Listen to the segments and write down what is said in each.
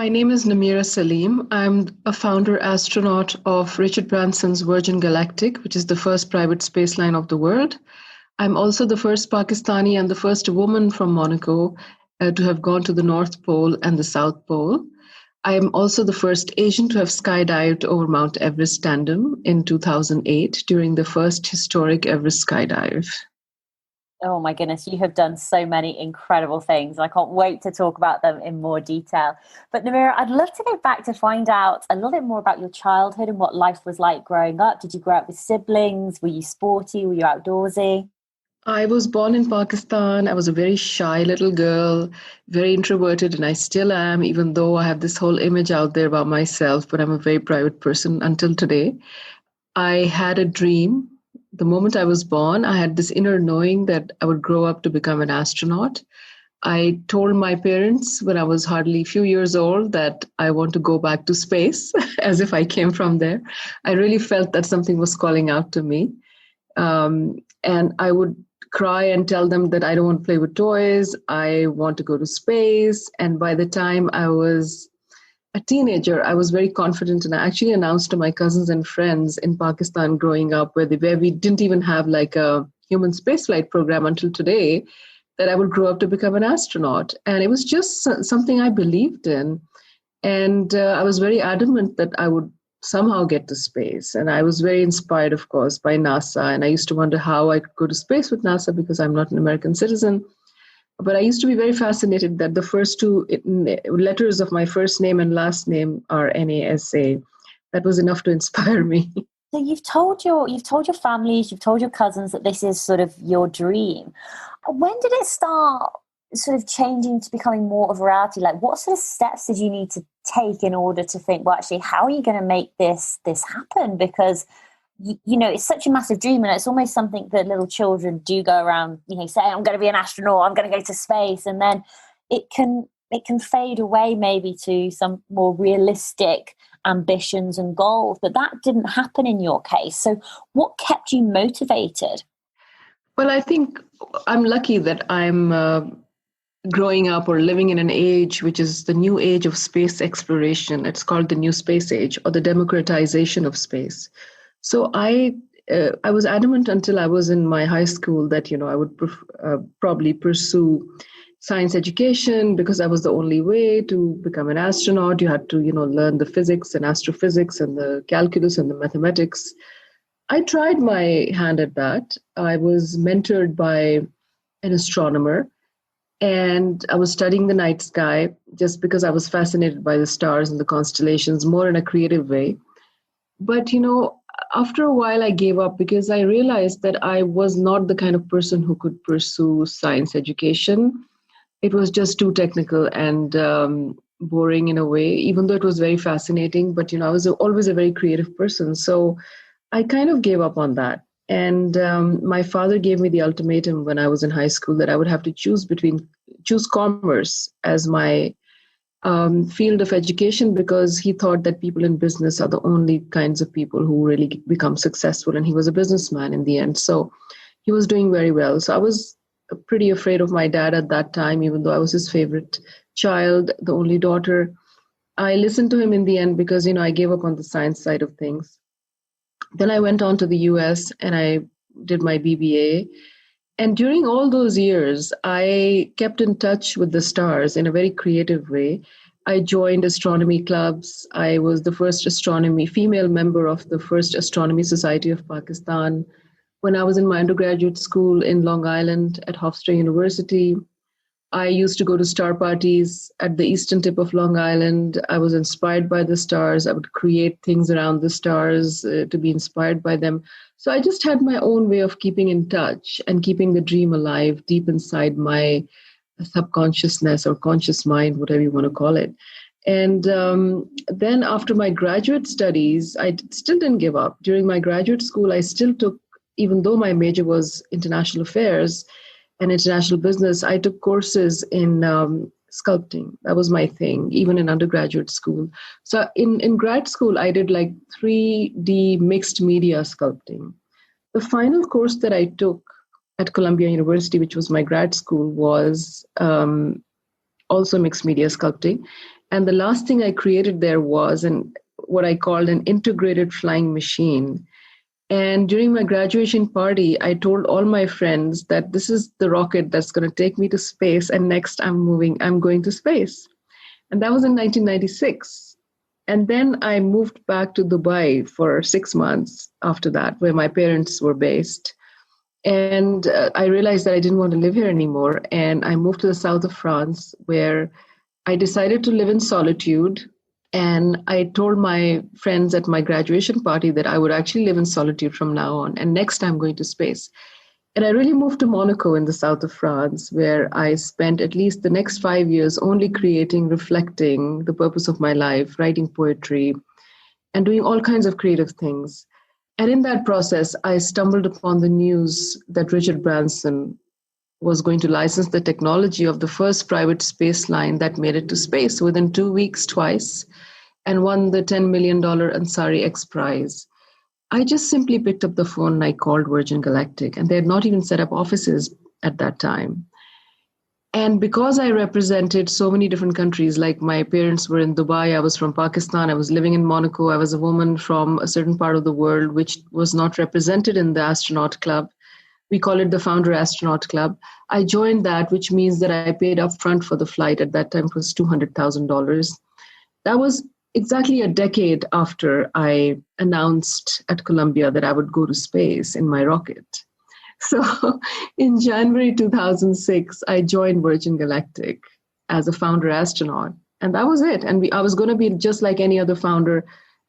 My name is Namira Salim. I'm a founder astronaut of Richard Branson's Virgin Galactic, which is the first private space line of the world. I'm also the first Pakistani and the first woman from Monaco to have gone to the North Pole and the South Pole. I am also the first Asian to have skydived over Mount Everest tandem in 2008 during the first historic Everest skydive. Oh my goodness, you have done so many incredible things. I can't wait to talk about them in more detail. But Namira, I'd love to go back to find out a little bit more about your childhood and what life was like growing up. Did you grow up with siblings? Were you sporty? Were you outdoorsy? I was born in Pakistan. I was a very shy little girl, very introverted, and I still am, even though I have this whole image out there about myself, but I'm a very private person until today. I had a dream. The moment I was born, I had this inner knowing that I would grow up to become an astronaut. I told my parents when I was hardly a few years old that I want to go back to space, as if I came from there. I really felt that something was calling out to me. And I would cry and tell them that I don't want to play with toys. I want to go to space. And by the time I was a teenager, I was very confident, and I actually announced to my cousins and friends in Pakistan growing up, where we didn't even have like a human spaceflight program until today, that I would grow up to become an astronaut. And it was just something I believed in. And I was very adamant that I would somehow get to space. And I was very inspired, of course, by NASA. And I used to wonder how I could go to space with NASA because I'm not an American citizen. But I used to be very fascinated that the first two letters of my first name and last name are NASA. That was enough to inspire me. So you've told your families, you've told your cousins that this is sort of your dream. When did it start sort of changing to becoming more of a reality? Like, what sort of steps did you need to take in order to think, well, actually, how are you going to make this happen? Because you know, it's such a massive dream, and it's almost something that little children do go around, you know, say, I'm going to be an astronaut, I'm going to go to space. And then it can fade away maybe to some more realistic ambitions and goals. But that didn't happen in your case. So what kept you motivated? Well, I think I'm lucky that I'm growing up or living in an age which is the new age of space exploration. It's called the new space age, or the democratization of space. So I was adamant until I was in my high school that, you know, I would probably pursue science education because that was the only way to become an astronaut. You had to, you know, learn the physics and astrophysics and the calculus and the mathematics. I tried my hand at that. I was mentored by an astronomer, and I was studying the night sky just because I was fascinated by the stars and the constellations more in a creative way. But, you know, after a while, I gave up because I realized that I was not the kind of person who could pursue science education. It was just too technical and boring in a way, even though it was very fascinating. But, you know, I was always a very creative person. So I kind of gave up on that. And my father gave me the ultimatum when I was in high school that I would have to choose commerce as my field of education, because he thought that people in business are the only kinds of people who really become successful. And he was a businessman in the end. So he was doing very well. So I was pretty afraid of my dad at that time, even though I was his favorite child, the only daughter. I listened to him in the end because, you know, I gave up on the science side of things. Then I went on to the US and I did my BBA. And during all those years, I kept in touch with the stars in a very creative way. I joined astronomy clubs. I was the first female member of the first Astronomy Society of Pakistan. When I was in my undergraduate school in Long Island at Hofstra University, I used to go to star parties at the eastern tip of Long Island. I was inspired by the stars. I would create things around the stars to be inspired by them. So I just had my own way of keeping in touch and keeping the dream alive deep inside my subconsciousness or conscious mind, whatever you want to call it. And then after my graduate studies, I still didn't give up. During my graduate school, I still took, even though my major was international affairs and international business, I took courses in sculpting. That was my thing, even in undergraduate school. So in grad school, I did like 3D mixed media sculpting. The final course that I took at Columbia University, which was my grad school, was also mixed media sculpting. And the last thing I created there was what I called an integrated flying machine. And during my graduation party, I told all my friends that this is the rocket that's going to take me to space. And next I'm going to space. And that was in 1996. And then I moved back to Dubai for 6 months after that, where my parents were based. And I realized that I didn't want to live here anymore. And I moved to the south of France, where I decided to live in solitude. And I told my friends at my graduation party that I would actually live in solitude from now on. And next I'm going to space. And I really moved to Monaco in the south of France, where I spent at least the next 5 years only creating, reflecting the purpose of my life, writing poetry, and doing all kinds of creative things. And in that process, I stumbled upon the news that Richard Branson was going to license the technology of the first private space line that made it to space within 2 weeks twice and won the $10 million Ansari X Prize. I just simply picked up the phone and I called Virgin Galactic, and they had not even set up offices at that time. And because I represented so many different countries, like my parents were in Dubai, I was from Pakistan, I was living in Monaco, I was a woman from a certain part of the world which was not represented in the Astronaut Club. We call it the Founder Astronaut Club. I joined that, which means that I paid up front for the flight. At that time, it was $200,000. That was exactly a decade after I announced at Columbia that I would go to space in my rocket. So in January 2006, I joined Virgin Galactic as a founder astronaut. And that was it. And I was going to be just like any other founder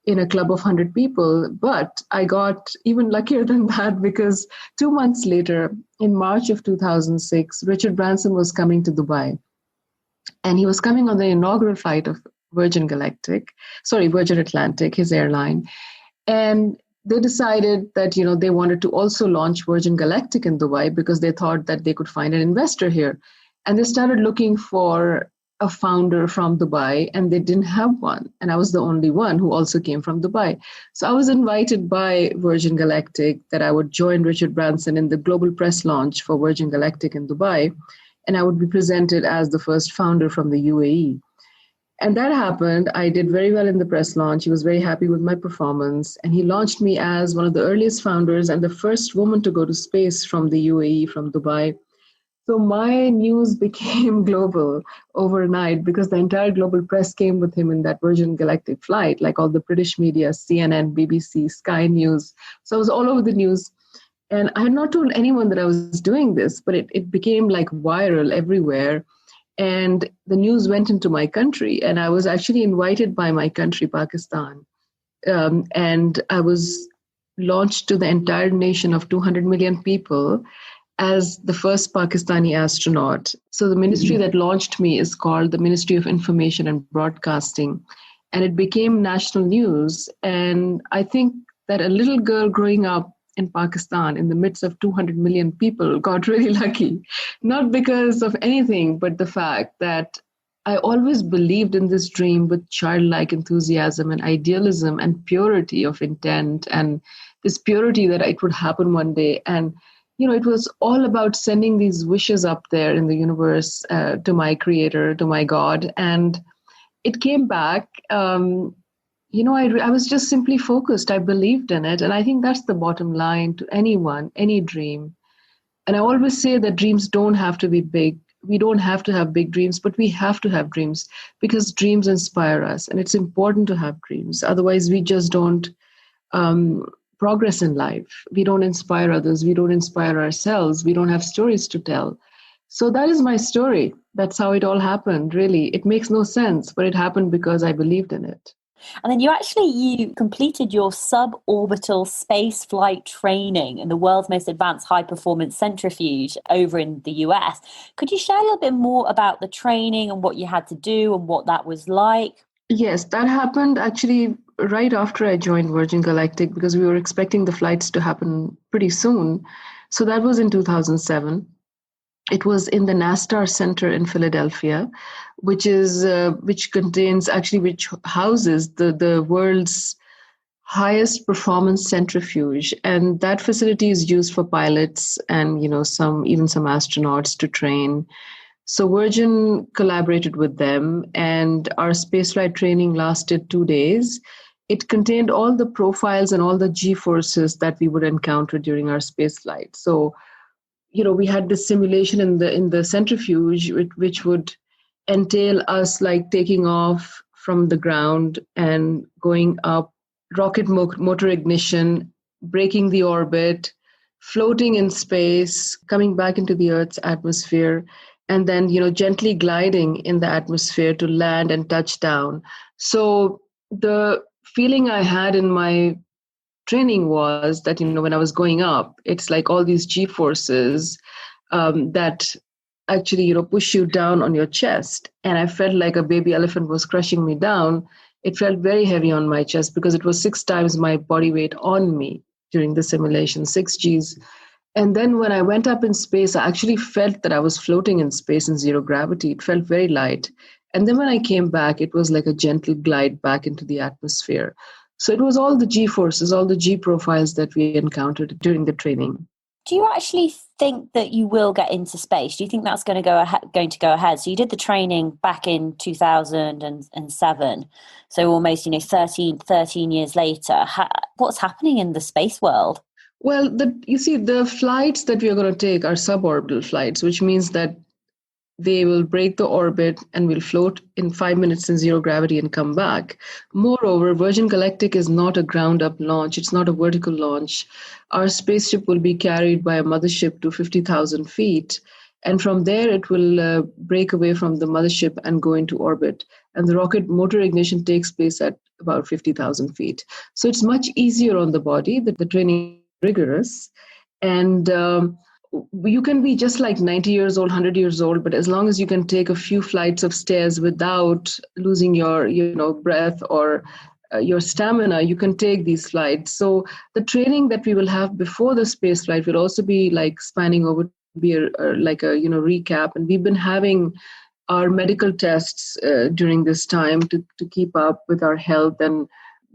in a club of 100 people. But I got even luckier than that, because 2 months later, in March of 2006, Richard Branson was coming to Dubai. And he was coming on the inaugural flight of Virgin Atlantic, his airline. And they decided that, they wanted to also launch Virgin Galactic in Dubai because they thought that they could find an investor here. And they started looking for a founder from Dubai, and they didn't have one. And I was the only one who also came from Dubai. So I was invited by Virgin Galactic that I would join Richard Branson in the global press launch for Virgin Galactic in Dubai. And I would be presented as the first founder from the UAE. And that happened. I did very well in the press launch. He was very happy with my performance. And he launched me as one of the earliest founders and the first woman to go to space from the UAE, from Dubai. So my news became global overnight because the entire global press came with him in that Virgin Galactic flight, like all the British media, CNN, BBC, Sky News. So I was all over the news. And I had not told anyone that I was doing this, but it became like viral everywhere. And the news went into my country, and I was actually invited by my country, Pakistan. And I was launched to the entire nation of 200 million people as the first Pakistani astronaut. So the ministry that launched me is called the Ministry of Information and Broadcasting. And it became national news. And I think that a little girl growing up in Pakistan in the midst of 200 million people got really lucky, not because of anything, but the fact that I always believed in this dream with childlike enthusiasm and idealism and purity of intent, and this purity that it would happen one day. And, it was all about sending these wishes up there in the universe to my creator, to my God. And it came back. I was just simply focused. I believed in it. And I think that's the bottom line to anyone, any dream. And I always say that dreams don't have to be big. We don't have to have big dreams, but we have to have dreams because dreams inspire us. And it's important to have dreams. Otherwise, we just don't progress in life. We don't inspire others. We don't inspire ourselves. We don't have stories to tell. So that is my story. That's how it all happened, really. It makes no sense, but it happened because I believed in it. And then you completed your suborbital space flight training in the world's most advanced high-performance centrifuge over in the US. Could you share a little bit more about the training and what you had to do and what that was like? Yes, that happened actually right after I joined Virgin Galactic because we were expecting the flights to happen pretty soon. So that was in 2007. It was in the NASTAR Center in Philadelphia, which houses the world's highest performance centrifuge. And that facility is used for pilots and, some astronauts to train. So Virgin collaborated with them, and our spaceflight training lasted 2 days. It contained all the profiles and all the G forces that we would encounter during our spaceflight. So, we had this simulation in the centrifuge, which would entail us like taking off from the ground and going up, rocket motor ignition, breaking the orbit, floating in space, coming back into the Earth's atmosphere, and then gently gliding in the atmosphere to land and touch down. So the feeling I had in my training was that when I was going up, it's like all these G forces that actually push you down on your chest, and I felt like a baby elephant was crushing me down. It felt very heavy on my chest because it was 6 times my body weight on me during the simulation, 6 Gs. And then when I went up in space, I actually felt that I was floating in space in zero gravity. It felt very light. And then when I came back, it was like a gentle glide back into the atmosphere. So it was all the G forces, all the G profiles that we encountered during the training. Do you actually think that you will get into space? Do you think that's going to go ahead? So you did the training back in 2007. So almost 13 years later. What's happening in the space world? Well, you see, the flights that we are going to take are suborbital flights, which means that they will break the orbit and will float in 5 minutes in zero gravity and come back. Moreover, Virgin Galactic is not a ground-up launch. It's not a vertical launch. Our spaceship will be carried by a mothership to 50,000 feet. And from there, it will break away from the mothership and go into orbit. And the rocket motor ignition takes place at about 50,000 feet. So it's much easier on the body. The training is rigorous. And you can be just like 90 years old, 100 years old, but as long as you can take a few flights of stairs without losing your, breath or your stamina, you can take these flights. So the training that we will have before the space flight will also be like spanning over, be like a recap. And we've been having our medical tests during this time to keep up with our health, and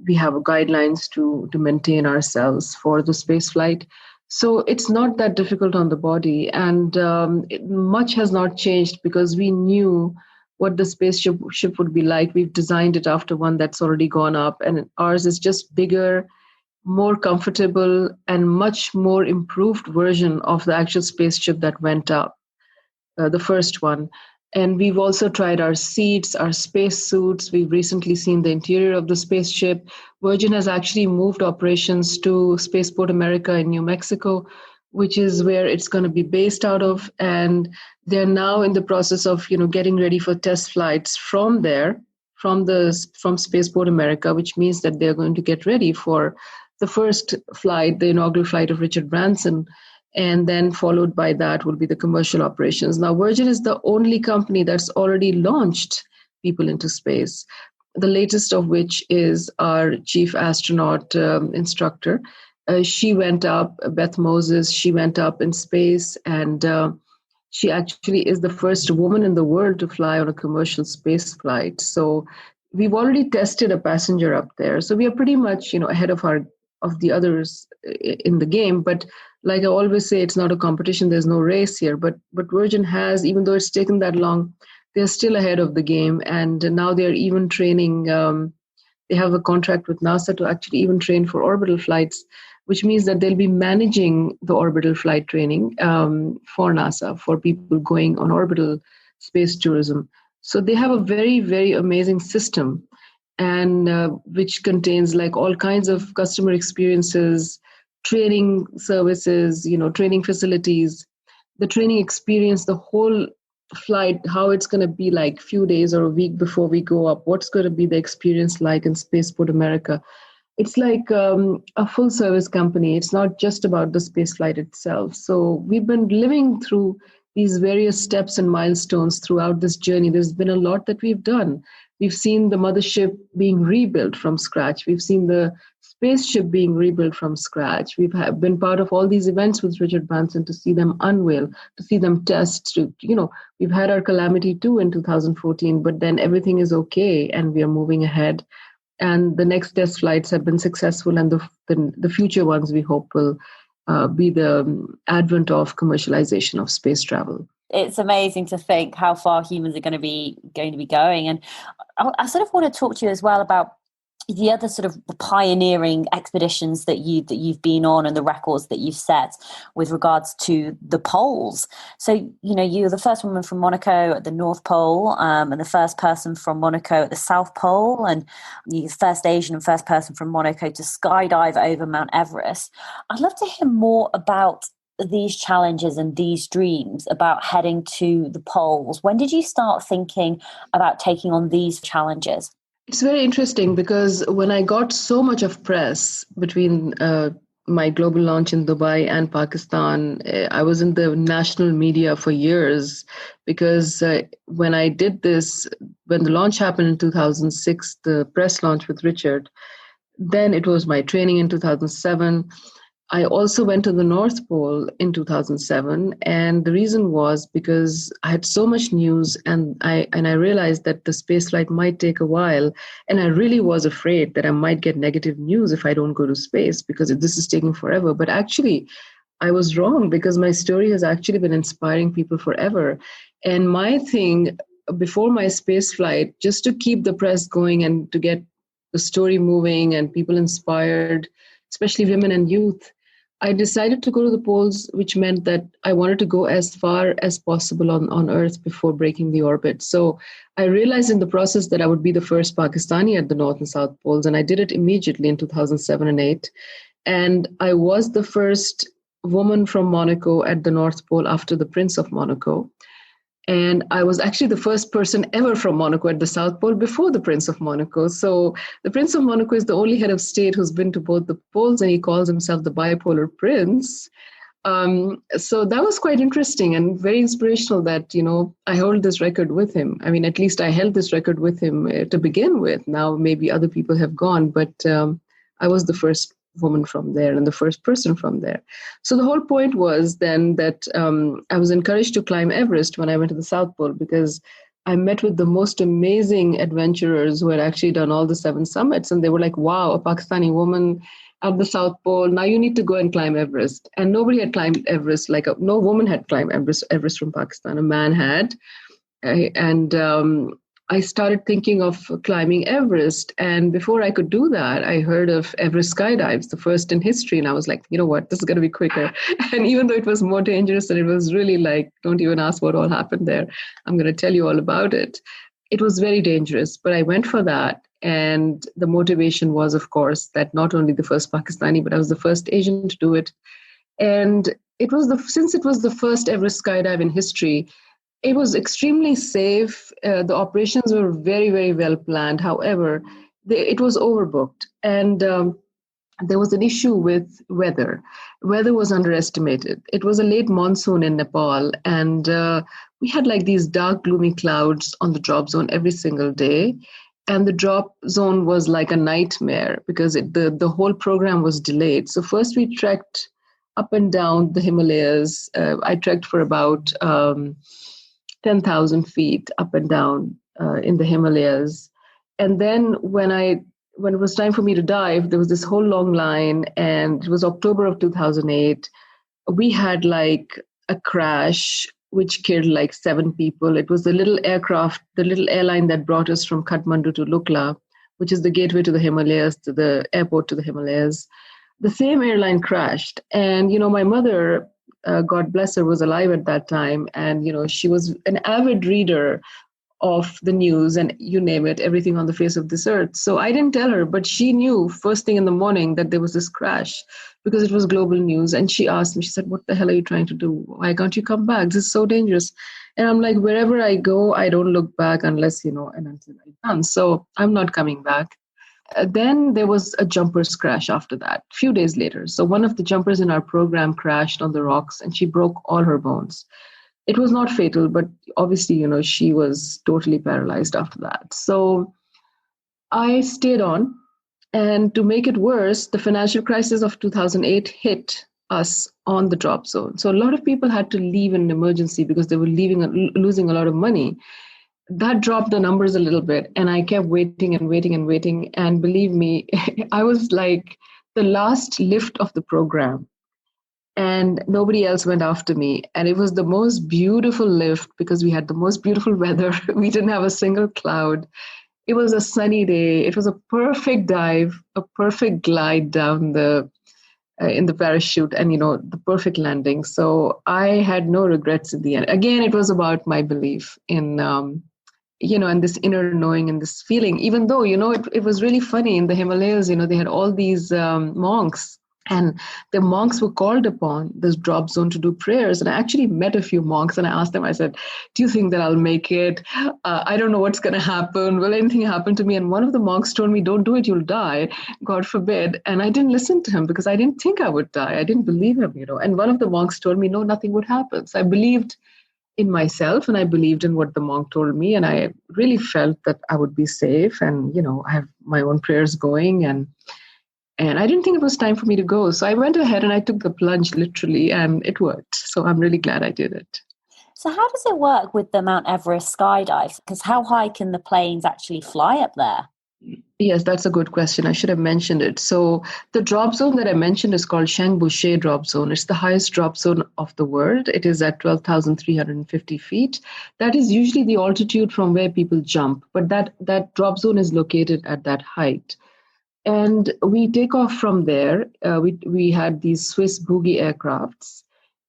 we have guidelines to maintain ourselves for the space flight. So it's not that difficult on the body, and much has not changed because we knew what the spaceship would be like. We've designed it after one that's already gone up, and ours is just bigger, more comfortable, and much more improved version of the actual spaceship that went up, the first one. And we've also tried our seats, our space suits. We've recently seen the interior of the spaceship. Virgin has actually moved operations to Spaceport America in New Mexico, which is where it's going to be based out of. And they're now in the process of, getting ready for test flights from there, from Spaceport America, which means that they're going to get ready for the first flight, the inaugural flight of Richard Branson. And then followed by that will be the commercial operations. Now, Virgin is the only company that's already launched people into space, the latest of which is our chief astronaut instructor. She went up, Beth Moses, she went up in space, and she actually is the first woman in the world to fly on a commercial space flight. So we've already tested a passenger up there. So we are pretty much, ahead of the others in the game. But like I always say, it's not a competition. There's no race here. But Virgin has, even though it's taken that long, they're still ahead of the game. And now they're even training. They have a contract with NASA to actually even train for orbital flights, which means that they'll be managing the orbital flight training for NASA, for people going on orbital space tourism. So they have a very, very amazing system, and which contains like all kinds of customer experiences, training services, training facilities, the training experience, the whole flight, how it's going to be like few days or a week before we go up, what's going to be the experience like in Spaceport America. It's like a full service company. It's not just about the space flight itself. So we've been living through these various steps and milestones throughout this journey. There's been a lot that we've done. We've seen the mothership being rebuilt from scratch. We've seen the spaceship being rebuilt from scratch. We've been part of all these events with Richard Branson to see them unveil, to see them test. We've had our calamity too in 2014, but then everything is okay and we are moving ahead. And the next test flights have been successful, and the future ones we hope will be the advent of commercialization of space travel. It's amazing to think how far humans are going. And I sort of want to talk to you as well about the other sort of pioneering expeditions that you've been on and the records that you've set with regards to the poles. So, you're the first woman from Monaco at the North Pole, and the first person from Monaco at the South Pole, and you're the first Asian and first person from Monaco to skydive over Mount Everest. I'd love to hear more about these challenges and these dreams about heading to the poles. When did you start thinking about taking on these challenges? It's very interesting because when I got so much of press between my global launch in Dubai and Pakistan, I was in the national media for years because when I did this, when the launch happened in 2006, the press launch with Richard, then it was my training in 2007. I also went to the North Pole in 2007, and the reason was because I had so much news, and I realized that the spaceflight might take a while, and I really was afraid that I might get negative news if I don't go to space because this is taking forever. But actually, I was wrong because my story has actually been inspiring people forever. And my thing before my spaceflight, just to keep the press going and to get the story moving and people inspired, especially women and youth, I decided to go to the poles, which meant that I wanted to go as far as possible on Earth before breaking the orbit. So I realized in the process that I would be the first Pakistani at the North and South Poles, and I did it immediately in 2007 and 8. And I was the first woman from Monaco at the North Pole after the Prince of Monaco. And I was actually the first person ever from Monaco at the South Pole before the Prince of Monaco. So the Prince of Monaco is the only head of state who's been to both the poles, and he calls himself the bipolar prince. So that was quite interesting and very inspirational that, I hold this record with him. I mean, at least I held this record with him to begin with. Now, maybe other people have gone, but I was the first woman from there and the first person from there. So the whole point was then that I was encouraged to climb Everest when I went to the South Pole because I met with the most amazing adventurers who had actually done all the 7 summits. And they were like, wow, a Pakistani woman at the South Pole, now you need to go and climb Everest. And nobody had climbed Everest, no woman had climbed Everest from Pakistan, a man had. And I started thinking of climbing Everest. And before I could do that, I heard of Everest skydives, the first in history. And I was like, you know what, this is going to be quicker. And even though it was more dangerous and it was really like, don't even ask what all happened there, I'm going to tell you all about it. It was very dangerous, but I went for that. And the motivation was, of course, that not only the first Pakistani, but I was the first Asian to do it. And since it was the first Everest skydive in history, it was extremely safe. The operations were very, very well planned. However, it was overbooked. And there was an issue with weather. Weather was underestimated. It was a late monsoon in Nepal. And we had like these dark, gloomy clouds on the drop zone every single day. And the drop zone was like a nightmare because the whole program was delayed. So first we trekked up and down the Himalayas. I trekked for about 10,000 feet up and down in the Himalayas. And then when it was time for me to dive, there was this whole long line, and it was October of 2008. We had like a crash which killed like 7 people. It was the little airline that brought us from Kathmandu to Lukla, which is the gateway to the Himalayas, to the airport to the Himalayas. The same airline crashed. And, my mother, God bless her, was alive at that time. And, she was an avid reader of the news and you name it, everything on the face of this earth. So I didn't tell her, but she knew first thing in the morning that there was this crash because it was global news. And she asked me, she said, what the hell are you trying to do? Why can't you come back? This is so dangerous. And I'm like, wherever I go, I don't look back unless, and until I'm done. So I'm not coming back. Then there was a jumpers crash after that, a few days later. So one of the jumpers in our program crashed on the rocks and she broke all her bones. It was not fatal, but obviously, she was totally paralyzed after that. So I stayed on. And to make it worse, the financial crisis of 2008 hit us on the drop zone. So a lot of people had to leave in an emergency because they were losing a lot of money. That dropped the numbers a little bit. And I kept waiting and waiting and waiting. And believe me, I was like the last lift of the program. and nobody else went after me. And it was the most beautiful lift because we had the most beautiful weather. We didn't have a single cloud. It was a sunny day. It was a perfect dive, a perfect glide down the in the parachute, and the perfect landing. So I had no regrets in the end. Again, it was about my belief in and this inner knowing and this feeling. Even though it was really funny in the Himalayas. They had all these monks. And the monks were called upon this drop zone to do prayers. And I actually met a few monks and I asked them, I said, do you think that I'll make it? I don't know what's going to happen. Will anything happen to me? And one of the monks told me, don't do it, you'll die. God forbid. And I didn't listen to him because I didn't think I would die. I didn't believe him, And one of the monks told me, no, nothing would happen. So I believed in myself and I believed in what the monk told me. And I really felt that I would be safe. And, I have my own prayers going. And I didn't think it was time for me to go. So I went ahead and I took the plunge literally, and it worked. So I'm really glad I did it. So how does it work with the Mount Everest skydive? Because how high can the planes actually fly up there? Yes, that's a good question. I should have mentioned it. So the drop zone that I mentioned is called Shang-Boucher drop zone. It's the highest drop zone of the world. It is at 12,350 feet. That is usually the altitude from where people jump. But that drop zone is located at that height. And we take off from there. We had these Swiss boogie aircrafts.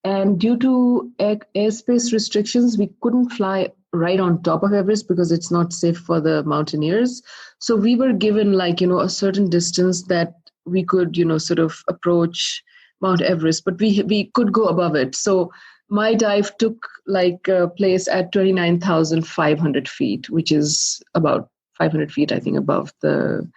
And due to airspace restrictions, we couldn't fly right on top of Everest because it's not safe for the mountaineers. So we were given a certain distance that we could, sort of approach Mount Everest, but we could go above it. So my dive took place at 29,500 feet, which is about 500 feet, I think, above the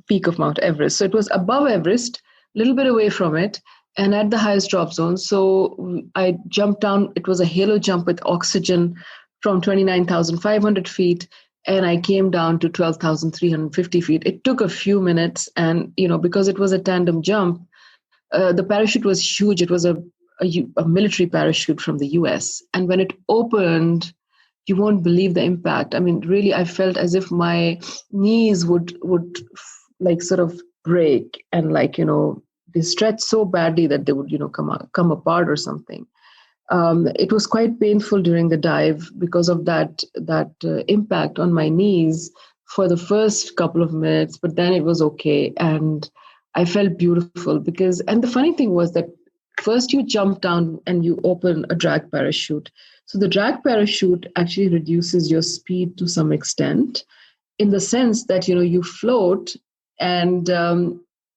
peak of Mount Everest. So it was above Everest, a little bit away from it, and at the highest drop zone. So I jumped down. It was a halo jump with oxygen from 29,500 feet, and I came down to 12,350 feet. It took a few minutes, and because it was a tandem jump, the parachute was huge. It was a military parachute from the US, and when it opened, you won't believe the impact. I mean, really, I felt as if my knees would sort of break and they stretched so badly that they would come apart or something. It was quite painful during the dive because of that impact on my knees for the first couple of minutes, but then it was okay, and I felt beautiful and the funny thing was that first you jump down and you open a drag parachute. So the drag parachute actually reduces your speed to some extent, in the sense that you float and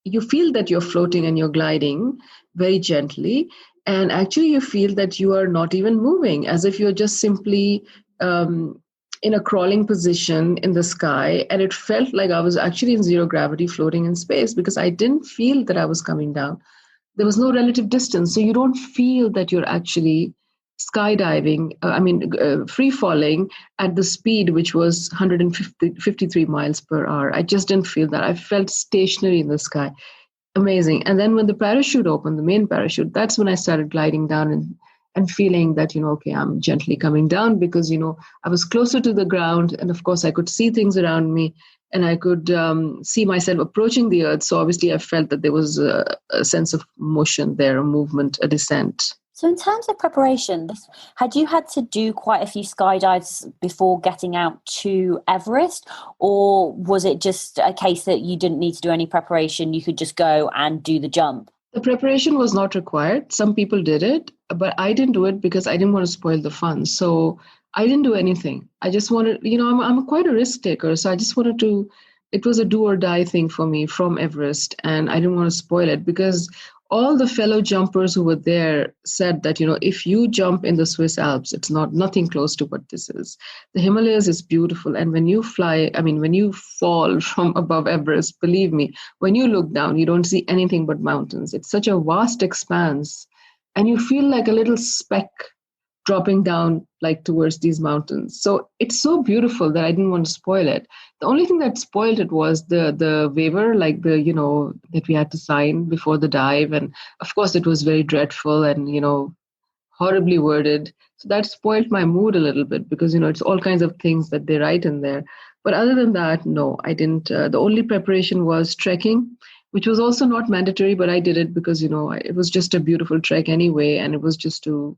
you feel that you're floating and you're gliding very gently, and actually you feel that you are not even moving, as if you're just simply in a crawling position in the sky. And it felt like I was actually in zero gravity floating in space because I didn't feel that I was coming down. There was no relative distance, so you don't feel that you're actually skydiving, free falling at the speed which was 153 miles per hour. I just didn't feel that. I felt stationary in the sky. Amazing. And then when the parachute opened, the main parachute, that's when I started gliding down and feeling that, okay, I'm gently coming down because, I was closer to the ground. And of course, I could see things around me and I could see myself approaching the earth. So obviously, I felt that there was a sense of motion there, a movement, a descent. So in terms of preparation, had you had to do quite a few skydives before getting out to Everest? Or was it just a case that you didn't need to do any preparation, you could just go and do the jump? The preparation was not required. Some people did it, but I didn't do it because I didn't want to spoil the fun. So I didn't do anything. I just wanted, I'm quite a risk taker. So I just wanted to, it was a do or die thing for me from Everest. And I didn't want to spoil it because all the fellow jumpers who were there said that, if you jump in the Swiss Alps, it's nothing close to what this is. The Himalayas is beautiful. And when you when you fall from above Everest, believe me, when you look down, you don't see anything but mountains. It's such a vast expanse. And you feel like a little speck dropping down towards these mountains. So it's so beautiful that I didn't want to spoil it. The only thing that spoiled it was the waiver, that we had to sign before the dive. And of course, it was very dreadful and, horribly worded. So that spoiled my mood a little bit because, it's all kinds of things that they write in there. But other than that, no, I didn't. The only preparation was trekking. which was also not mandatory, but I did it because, it was just a beautiful trek anyway. And it was just to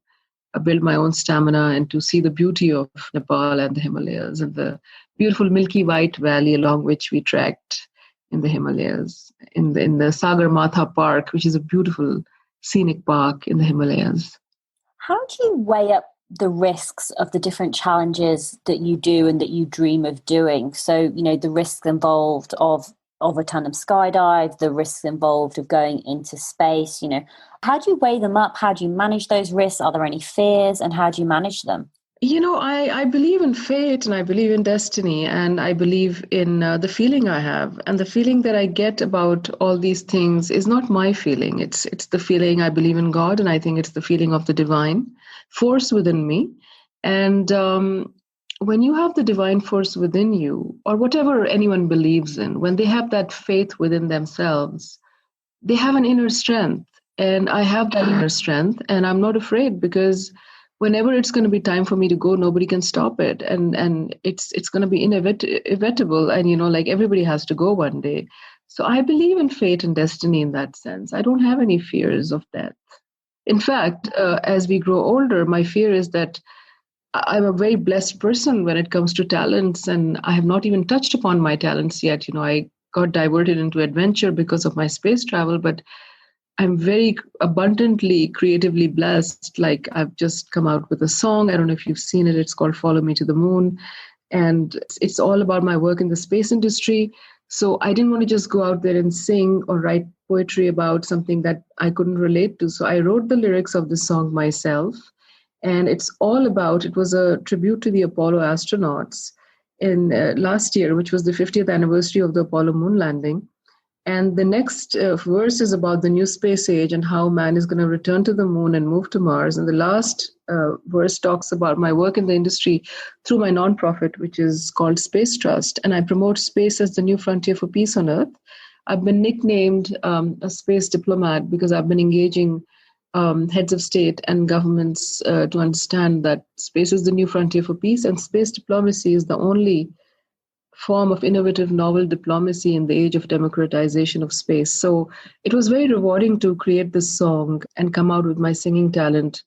build my own stamina and to see the beauty of Nepal and the Himalayas and the beautiful Milky White Valley along which we trekked in the Himalayas, in the Sagarmatha Park, which is a beautiful scenic park in the Himalayas. How do you weigh up the risks of the different challenges that you do and that you dream of doing? So, the risks involved of a tandem skydive, the risks involved of going into space, how do you weigh them up? How do you manage those risks? Are there any fears, and how do you manage them? I believe in fate, and I believe in destiny, and I believe in the feeling I have. And the feeling that I get about all these things is not my feeling. It's the feeling I believe in God, and I think it's the feeling of the divine force within me. And when you have the divine force within you, or whatever anyone believes in, when they have that faith within themselves, they have an inner strength. And I have that inner strength, and I'm not afraid, because whenever it's going to be time for me to go, nobody can stop it. And it's going to be inevitable. And, like everybody has to go one day. So I believe in fate and destiny in that sense. I don't have any fears of death. In fact, as we grow older, my fear is that I'm a very blessed person when it comes to talents, and I have not even touched upon my talents yet. I got diverted into adventure because of my space travel, but I'm very abundantly creatively blessed. Like, I've just come out with a song. I don't know if you've seen it. It's called Follow Me to the Moon. And it's all about my work in the space industry. So I didn't want to just go out there and sing or write poetry about something that I couldn't relate to. So I wrote the lyrics of the song myself. And it was a tribute to the Apollo astronauts in last year, which was the 50th anniversary of the Apollo moon landing. And the next verse is about the new space age and how man is going to return to the moon and move to Mars. And the last verse talks about my work in the industry through my nonprofit, which is called Space Trust. And I promote space as the new frontier for peace on Earth. I've been nicknamed a space diplomat because I've been engaging heads of state and governments to understand that space is the new frontier for peace, and space diplomacy is the only form of innovative novel diplomacy in the age of democratization of space. So it was very rewarding to create this song and come out with my singing talent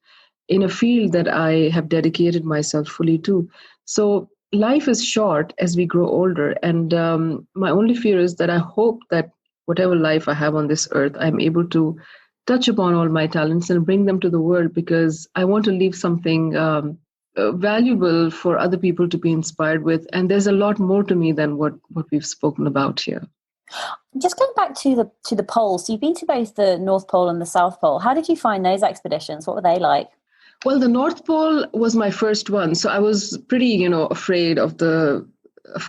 in a field that I have dedicated myself fully to. So life is short as we grow older, and my only fear is that I hope that whatever life I have on this earth, I'm able to touch upon all my talents and bring them to the world, because I want to leave something valuable for other people to be inspired with. And there's a lot more to me than what we've spoken about here. Just going back to the poles, so you've been to both the North Pole and the South Pole. How did you find those expeditions? What were they like? Well, the North Pole was my first one, so I was pretty, afraid of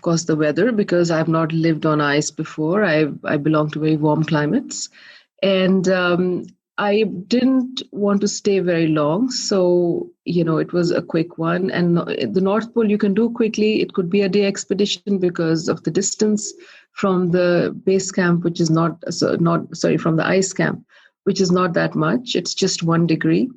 course, the weather, because I've not lived on ice before. I belong to very warm climates, and I didn't want to stay very long. So, it was a quick one. And the North Pole you can do quickly. It could be a day expedition because of the distance from the base camp, which is from the ice camp, which is not that much. It's just 1 degree.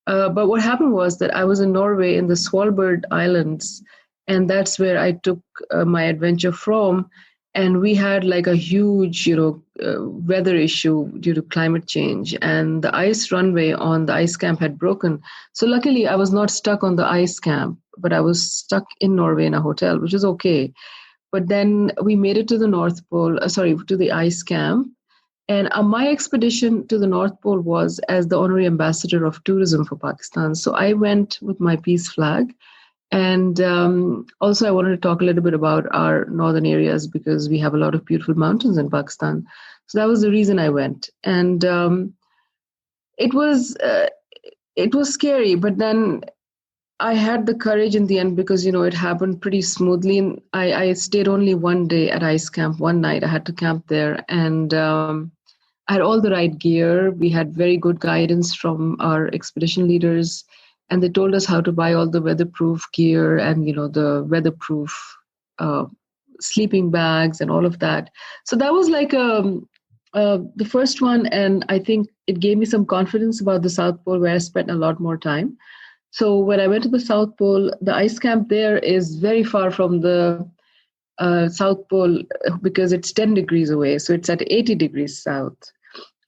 But what happened was that I was in Norway in the Svalbard Islands, and that's where I took my adventure from. And we had like a huge, weather issue due to climate change, and the ice runway on the ice camp had broken. So luckily, I was not stuck on the ice camp, but I was stuck in Norway in a hotel, which is okay. But then we made it to the North Pole, to the ice camp. And my expedition to the North Pole was as the honorary ambassador of tourism for Pakistan. So I went with my peace flag. And also, I wanted to talk a little bit about our northern areas, because we have a lot of beautiful mountains in Pakistan. So that was the reason I went. And it was scary, but then I had the courage in the end, because, it happened pretty smoothly. And I stayed only 1 day at ice camp, one night. I had to camp there. And I had all the right gear. We had very good guidance from our expedition leaders. And they told us how to buy all the weatherproof gear and, the weatherproof sleeping bags and all of that. So that was like the first one. And I think it gave me some confidence about the South Pole, where I spent a lot more time. So when I went to the South Pole, the ice camp there is very far from the South Pole because it's 10 degrees away, so it's at 80 degrees south.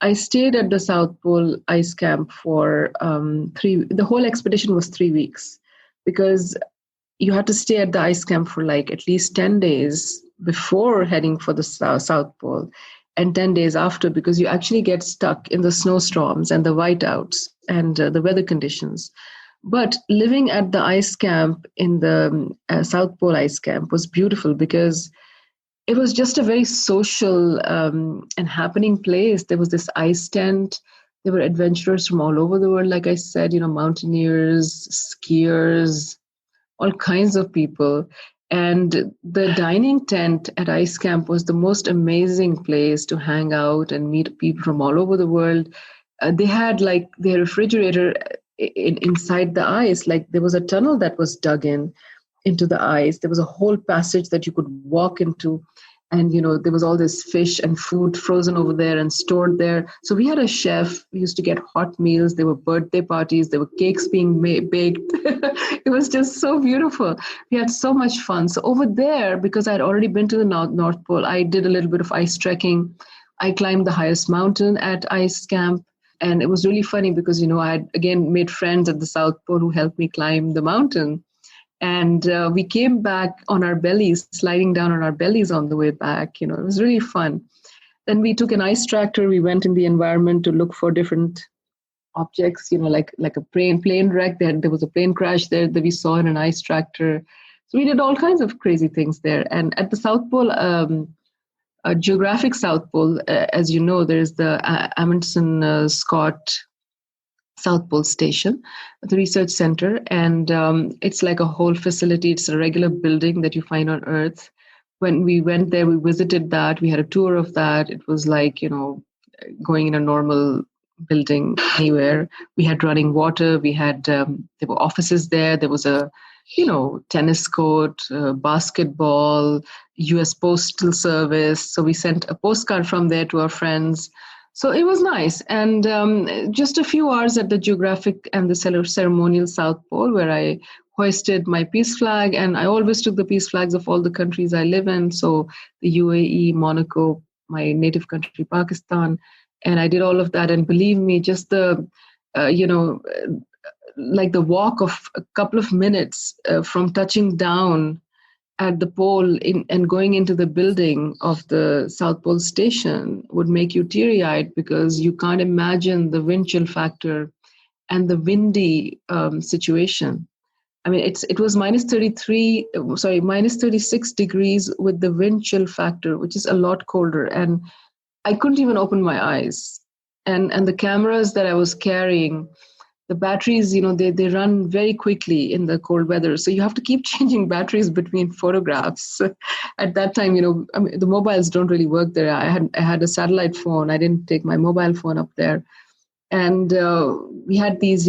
I stayed at the South Pole ice camp for the whole expedition was 3 weeks, because you had to stay at the ice camp for like at least 10 days before heading for the South Pole, and 10 days after, because you actually get stuck in the snowstorms and the whiteouts and the weather conditions. But living at the ice camp in the South Pole ice camp was beautiful, because it was just a very social and happening place. There was this ice tent. There were adventurers from all over the world, like I said, mountaineers, skiers, all kinds of people. And the dining tent at ice camp was the most amazing place to hang out and meet people from all over the world. They had like their refrigerator inside the ice. Like there was a tunnel that was dug into the ice. There was a whole passage that you could walk into, and there was all this fish and food frozen over there and stored there. So we had a chef. We used to get hot meals. There were birthday parties. There were cakes being baked. It was just so beautiful. We had so much fun. So over there, because I'd already been to the North Pole, I did a little bit of ice trekking. I climbed the highest mountain at ice camp. And it was really funny because, I had, again, made friends at the South Pole who helped me climb the mountain. And we came back on our bellies, sliding down on our bellies on the way back. It was really fun. Then we took an ice tractor. We went in the environment to look for different objects, like a plane wreck. There was a plane crash there that we saw in an ice tractor. So we did all kinds of crazy things there. And at the South Pole, geographic South Pole, as you know, there's the Amundsen Scott South Pole Station, the research center, and it's like a whole facility. It's a regular building that you find on Earth. When we went there, we visited that. We had a tour of that. It was like, going in a normal building anywhere. We had running water. We had, there were offices there. There was a, tennis court, basketball, US Postal Service. So we sent a postcard from there to our friends. So it was nice. And just a few hours at the geographic and the ceremonial South Pole, where I hoisted my peace flag. And I always took the peace flags of all the countries I live in. So the UAE, Monaco, my native country, Pakistan. And I did all of that. And believe me, just the, like the walk of a couple of minutes from touching down at the pole and going into the building of the South Pole Station would make you teary-eyed, because you can't imagine the wind chill factor and the windy situation. I mean, it was minus 36 degrees with the wind chill factor, which is a lot colder. And I couldn't even open my eyes. And the cameras that I was carrying, the batteries, they run very quickly in the cold weather. So you have to keep changing batteries between photographs. At that time, the mobiles don't really work there. I had a satellite phone. I didn't take my mobile phone up there. And we had these,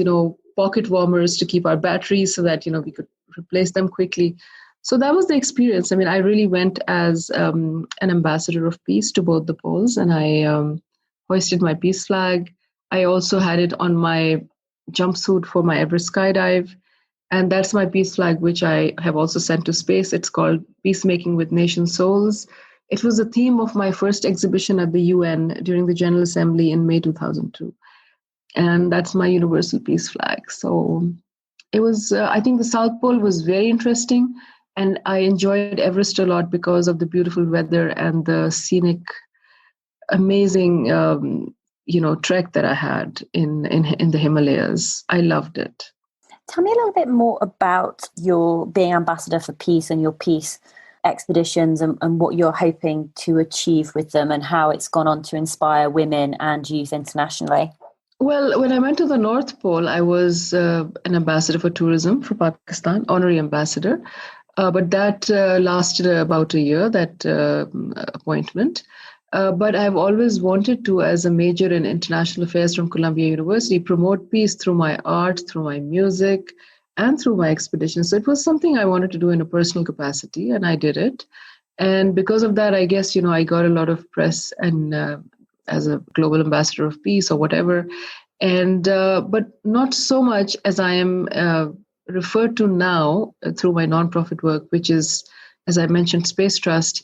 pocket warmers to keep our batteries so that, we could replace them quickly. So that was the experience. I mean, I really went as an ambassador of peace to both the poles, and I hoisted my peace flag. I also had it on my jumpsuit for my Everest skydive. And that's my peace flag, which I have also sent to space. It's called Peacemaking with Nation Souls. It was the theme of my first exhibition at the UN during the General Assembly in May 2002. And that's my universal peace flag. So it was, I think the South Pole was very interesting. And I enjoyed Everest a lot because of the beautiful weather and the scenic, amazing trek that I had in the Himalayas. I loved it. Tell me a little bit more about your being ambassador for peace and your peace expeditions and what you're hoping to achieve with them, and how it's gone on to inspire women and youth internationally. Well, when I went to the North Pole, I was an ambassador for tourism for Pakistan, honorary ambassador. But that lasted about a year, that appointment. But I've always wanted to, as a major in international affairs from Columbia University, promote peace through my art, through my music, and through my expeditions. So it was something I wanted to do in a personal capacity, and I did it. And because of that, I guess, I got a lot of press and as a global ambassador of peace or whatever. And but not so much as I am referred to now through my nonprofit work, which is as I mentioned, Space Trust.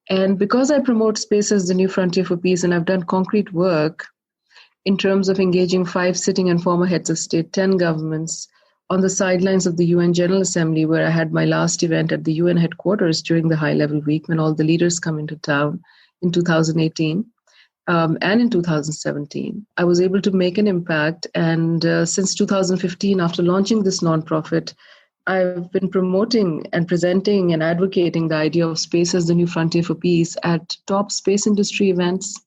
And because I promote space as the new frontier for peace, and I've done concrete work in terms of engaging 5 sitting and former heads of state, 10 governments on the sidelines of the UN General Assembly, where I had my last event at the UN headquarters during the high-level week when all the leaders come into town in 2018 and in 2017. I was able to make an impact. And since 2015, after launching this nonprofit, I've been promoting and presenting and advocating the idea of space as the new frontier for peace at top space industry events.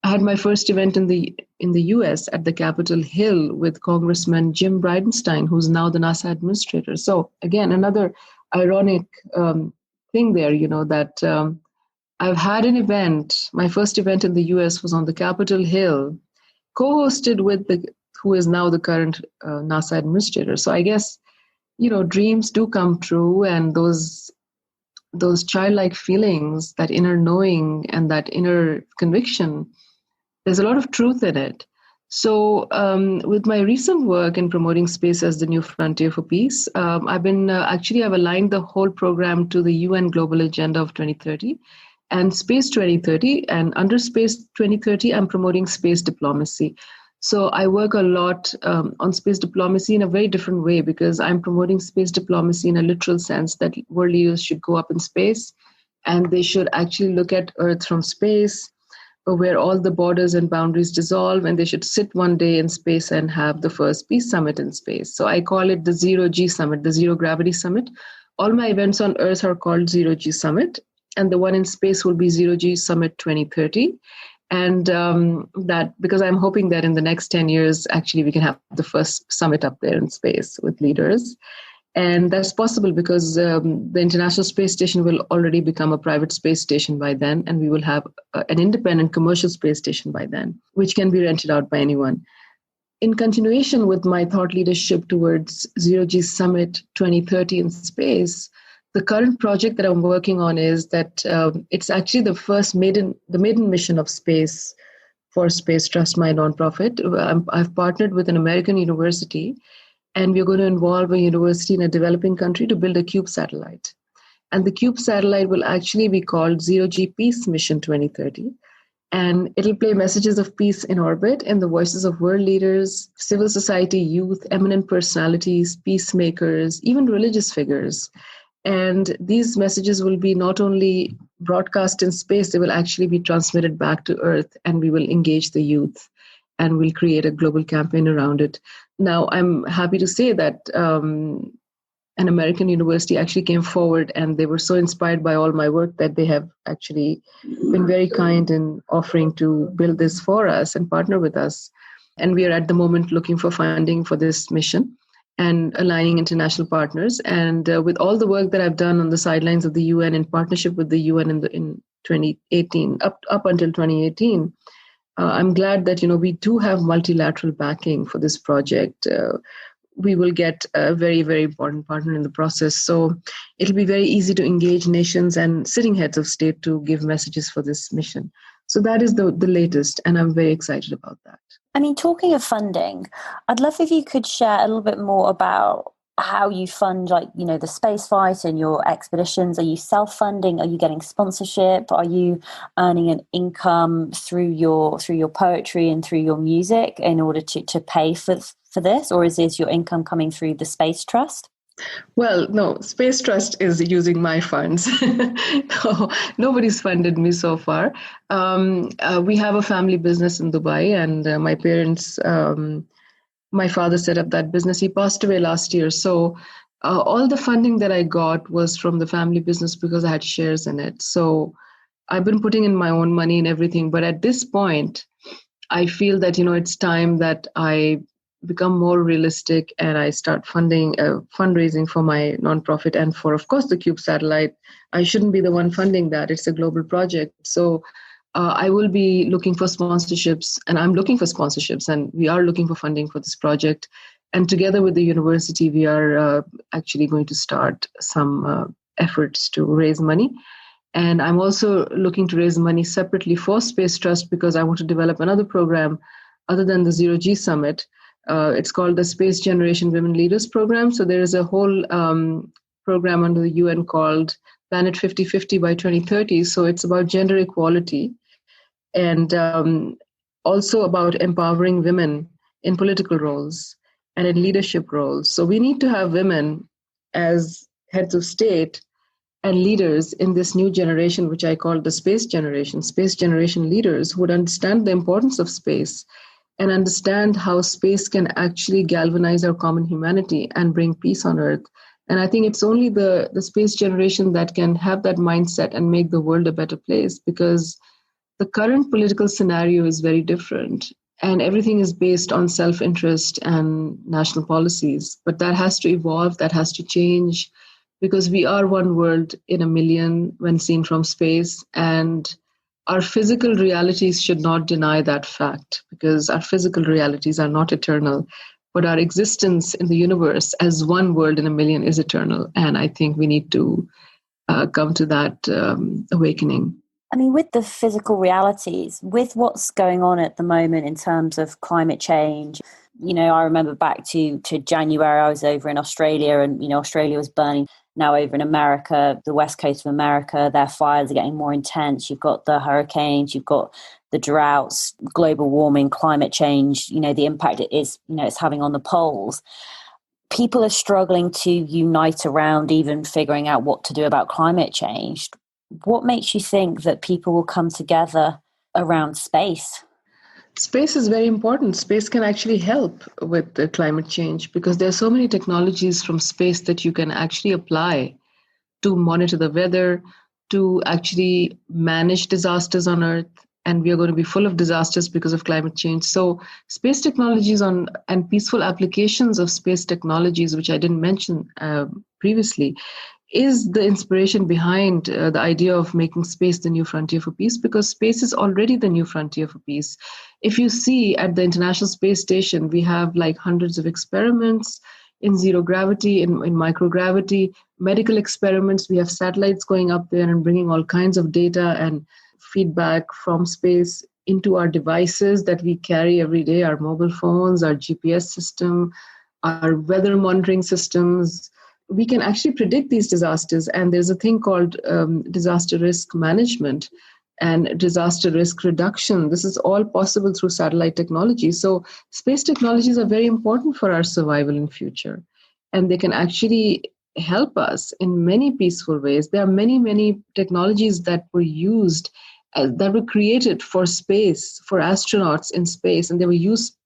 I had my first event in the US at the Capitol Hill with Congressman Jim Bridenstine, who's now the NASA administrator. So again, another ironic thing there, that I've had an event. My first event in the US was on the Capitol Hill, co-hosted with who is now the current NASA administrator. So I guess, dreams do come true, and those childlike feelings, that inner knowing and that inner conviction, there's a lot of truth in it. So with my recent work in promoting space as the new frontier for peace, I've aligned the whole program to the UN Global Agenda of 2030 and Space 2030. And under Space 2030, I'm promoting space diplomacy. So I work a lot on space diplomacy in a very different way, because I'm promoting space diplomacy in a literal sense, that world leaders should go up in space and they should actually look at Earth from space, where all the borders and boundaries dissolve, and they should sit one day in space and have the first peace summit in space. So I call it the ZeroG Summit, the Zero Gravity Summit. All my events on Earth are called ZeroG Summit, and the one in space will be ZeroG Summit 2030. And that, because I'm hoping that in the next 10 years, actually, we can have the first summit up there in space with leaders. And that's possible because the International Space Station will already become a private space station by then, and we will have an independent commercial space station by then, which can be rented out by anyone. In continuation with my thought leadership towards ZeroG Summit 2030 in space, the current project that I'm working on is that it's actually the maiden mission of space for Space Trust, my nonprofit. I've partnered with an American university, and we're going to involve a university in a developing country to build a CUBE satellite. And the CUBE satellite will actually be called ZeroG Peace Mission 2030. And it'll play messages of peace in orbit in the voices of world leaders, civil society, youth, eminent personalities, peacemakers, even religious figures. And these messages will be not only broadcast in space, they will actually be transmitted back to Earth, and we will engage the youth, and we'll create a global campaign around it. Now, I'm happy to say that an American university actually came forward, and they were so inspired by all my work that they have actually been very kind in offering to build this for us and partner with us. And we are at the moment looking for funding for this mission and aligning international partners. And with all the work that I've done on the sidelines of the UN in partnership with the UN in 2018, up until 2018, I'm glad that, we do have multilateral backing for this project. We will get a very, very important partner in the process. So it'll be very easy to engage nations and sitting heads of state to give messages for this mission. So that is the latest, and I'm very excited about that. I mean, talking of funding, I'd love if you could share a little bit more about how you fund, the space flight and your expeditions. Are you self-funding? Are you getting sponsorship? Are you earning an income through your poetry and through your music in order to pay for this? Or is your income coming through the Space Trust? Well, no, Space Trust is using my funds. No, nobody's funded me so far. We have a family business in Dubai, and my parents, my father set up that business. He passed away last year. So all the funding that I got was from the family business because I had shares in it. So I've been putting in my own money and everything. But at this point, I feel that, it's time that I become more realistic and I start fundraising for my nonprofit and for, of course, the CUBE satellite. I shouldn't be the one funding that. It's a global project. So I will be looking for sponsorships, and I'm looking for sponsorships, and we are looking for funding for this project. And together with the university, we are actually going to start some efforts to raise money. And I'm also looking to raise money separately for Space Trust because I want to develop another program other than the ZeroG Summit. It's called the Space Generation Women Leaders Program. So there is a whole program under the UN called planet 50-50 by 2030. So it's about gender equality and also about empowering women in political roles and in leadership roles. So we need to have women as heads of state and leaders in this new generation, which I call the space generation leaders who would understand the importance of space and understand how space can actually galvanize our common humanity and bring peace on Earth. And I think it's only the space generation that can have that mindset and make the world a better place, because the current political scenario is very different. And everything is based on self-interest and national policies. But that has to evolve, that has to change, because we are one world in a million when seen from space. And our physical realities should not deny that fact, because our physical realities are not eternal. But our existence in the universe as one world in a million is eternal. And I think we need to come to that awakening. I mean, with the physical realities, with what's going on at the moment in terms of climate change, I remember back to January, I was over in Australia and, Australia was burning. Now over in America, the west coast of America, their fires are getting more intense. You've got the hurricanes, you've got the droughts, global warming, climate change, the impact it is, it's having on the poles. People are struggling to unite around even figuring out what to do about climate change. What makes you think that people will come together around space? Space is very important. Space can actually help with the climate change, because there are so many technologies from space that you can actually apply to monitor the weather, to actually manage disasters on Earth. And we are going to be full of disasters because of climate change. So space technologies and peaceful applications of space technologies, which I didn't mention previously, is the inspiration behind the idea of making space the new frontier for peace, because space is already the new frontier for peace. If you see at the International Space Station, we have like hundreds of experiments in zero gravity, in microgravity, medical experiments. We have satellites going up there and bringing all kinds of data and feedback from space into our devices that we carry every day, our mobile phones, our GPS system, our weather monitoring systems. We can actually predict these disasters. And there's a thing called disaster risk management and disaster risk reduction. This is all possible through satellite technology. So space technologies are very important for our survival in future. And they can actually help us in many peaceful ways. There are many, many technologies that were used, that were created for space, for astronauts in space. And they were used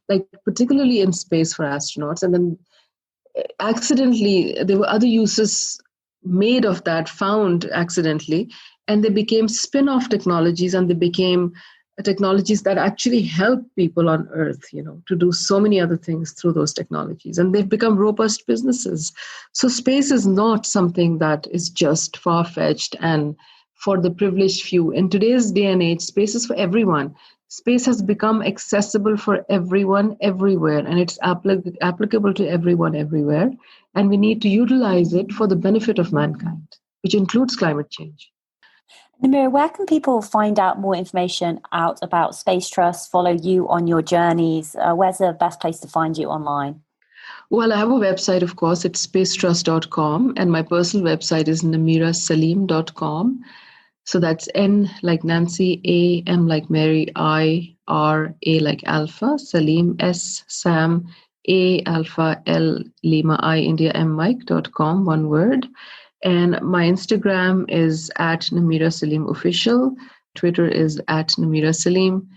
like particularly in space for astronauts. And then accidentally, there were other uses made of that, found accidentally, and they became spin-off technologies, and they became technologies that actually help people on Earth, to do so many other things through those technologies, and they've become robust businesses. So space is not something that is just far-fetched and for the privileged few. In today's day and age, space is for everyone. Space has become accessible for everyone, everywhere, and it's applicable to everyone, everywhere. And we need to utilize it for the benefit of mankind, which includes climate change. Namira, where can people find out more information out about Space Trust, follow you on your journeys? Where's the best place to find you online? Well, I have a website, of course. It's spacetrust.com, and my personal website is namirasalim.com. So that's N like Nancy, A, M like Mary, I, R, A like Alpha, Salim, S, Sam, A, Alpha, L, Lima, I, India, M, Mike.com, one word. And my Instagram is at Namira Salim Official. Twitter is at Namira Salim.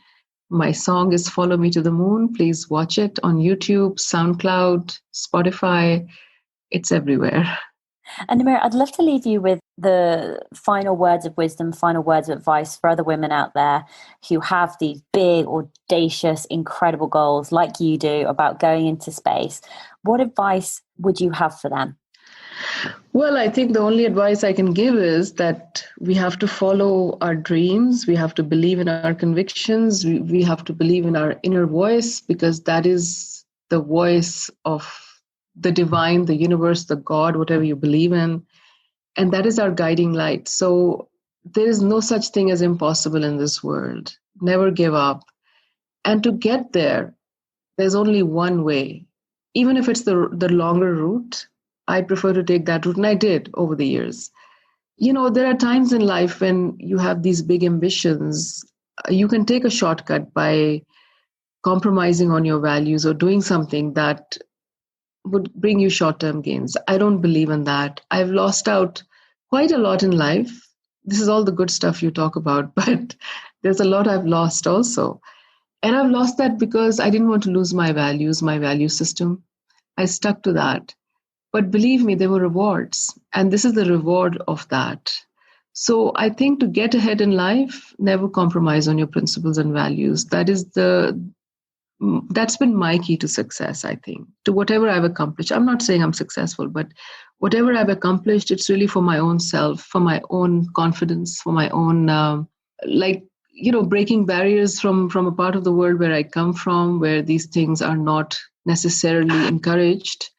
My song is Follow Me to the Moon. Please watch it on YouTube, SoundCloud, Spotify. It's everywhere. And Namira, I'd love to leave you with the final words of wisdom, final words of advice for other women out there who have these big, audacious, incredible goals like you do about going into space. What advice would you have for them? Well, I think the only advice I can give is that we have to follow our dreams. We have to believe in our convictions. We have to believe in our inner voice, because that is the voice of the divine, the universe, the God, whatever you believe in. And that is our guiding light. So there is no such thing as impossible in this world. Never give up. And to get there, there's only one way. Even if it's the longer route, I prefer to take that route, and I did over the years. There are times in life when you have these big ambitions. You can take a shortcut by compromising on your values or doing something that would bring you short-term gains. I don't believe in that. I've lost out quite a lot in life. This is all the good stuff you talk about, but there's a lot I've lost also. And I've lost that because I didn't want to lose my values, my value system. I stuck to that. But believe me, there were rewards. And this is the reward of that. So I think to get ahead in life, never compromise on your principles and values. That's been my key to success, I think, to whatever I've accomplished. I'm not saying I'm successful, but whatever I've accomplished, it's really for my own self, for my own confidence, for my own, breaking barriers from a part of the world where I come from, where these things are not necessarily encouraged.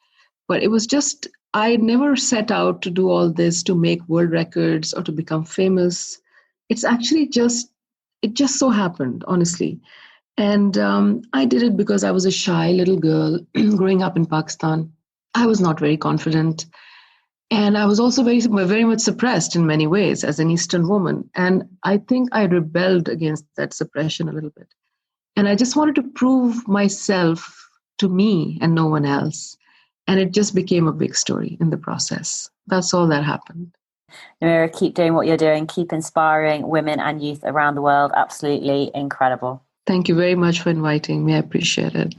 But it was just, I never set out to do all this to make world records or to become famous. It's actually it just so happened, honestly. And I did it because I was a shy little girl growing up in Pakistan. I was not very confident. And I was also very, very much suppressed in many ways as an Eastern woman. And I think I rebelled against that suppression a little bit. And I just wanted to prove myself to me and no one else. And it just became a big story in the process. That's all that happened. Namira, keep doing what you're doing. Keep inspiring women and youth around the world. Absolutely incredible. Thank you very much for inviting me. I appreciate it.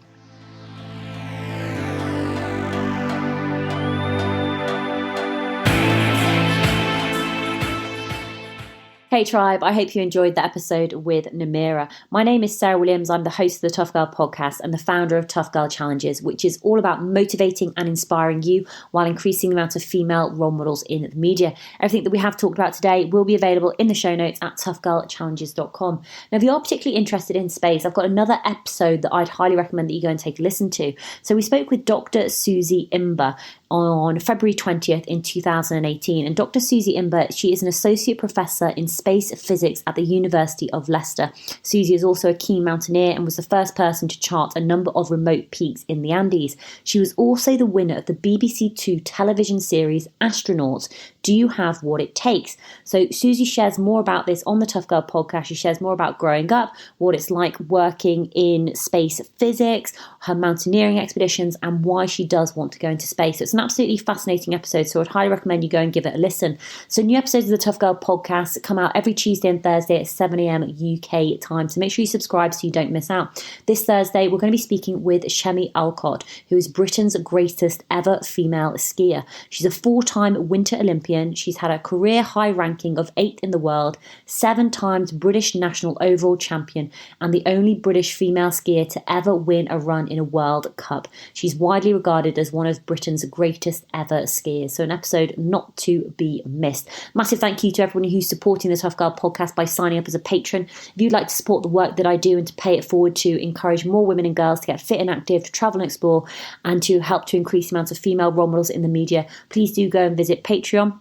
Hey Tribe, I hope you enjoyed that episode with Namira. My name is Sarah Williams. I'm the host of the Tough Girl podcast and the founder of Tough Girl Challenges, which is all about motivating and inspiring you while increasing the amount of female role models in the media. Everything that we have talked about today will be available in the show notes at toughgirlchallenges.com. Now, if you're particularly interested in space, I've got another episode that I'd highly recommend that you go and take a listen to. So we spoke with Dr. Susie Imber on February 20th in 2018. And Dr. Susie Imber, she is an associate professor in space physics at the University of Leicester. Susie is also a keen mountaineer and was the first person to chart a number of remote peaks in the Andes. She was also the winner of the BBC Two television series Astronaut. Do you have what it takes? So Susie shares more about this on the Tough Girl podcast. She shares more about growing up, what it's like working in space physics, her mountaineering expeditions, and why she does want to go into space. So it's an absolutely fascinating episode, so I'd highly recommend you go and give it a listen. So new episodes of the Tough Girl podcast come out every Tuesday and Thursday at 7 a.m. UK time, so make sure you subscribe so you don't miss out. This Thursday, we're going to be speaking with Shemi Alcott, who is Britain's greatest ever female skier. She's a 4-time Winter Olympian. She's had a career high ranking of 8th in the world, 7 times British national overall champion, and the only British female skier to ever win a run in a World Cup. She's widely regarded as one of Britain's greatest ever skiers. So an episode not to be missed. Massive thank you to everyone who's supporting the Tough Girl podcast by signing up as a patron. If you'd like to support the work that I do and to pay it forward to encourage more women and girls to get fit and active, to travel and explore, and to help to increase the amount of female role models in the media, please do go and visit Patreon.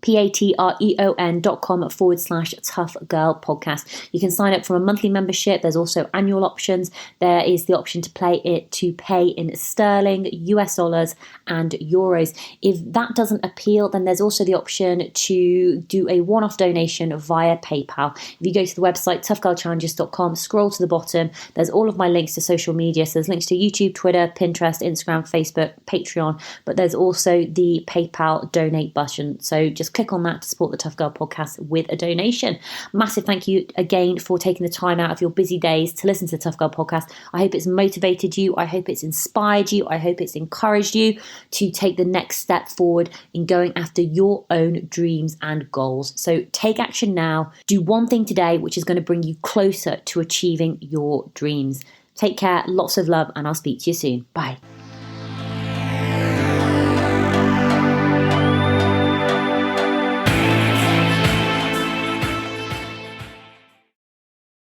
patreon.com/Tough Girl podcast. You can sign up for a monthly membership. There's also annual options. There is the option to pay in sterling, US dollars, and euros. If that doesn't appeal, then there's also the option to do a one-off donation via PayPal. If you go to the website toughgirlchallenges.com, scroll to the bottom, there's all of my links to social media. So there's links to YouTube, Twitter, Pinterest, Instagram, Facebook, Patreon, but there's also the PayPal donate button. So just click on that to support the Tough Girl podcast with a donation. Massive thank you again for taking the time out of your busy days to listen to the Tough Girl podcast. I hope it's motivated you. I hope it's inspired you. I hope it's encouraged you to take the next step forward in going after your own dreams and goals. So take action now. Do one thing today which is going to bring you closer to achieving your dreams. Take care, lots of love, and I'll speak to you soon. Bye.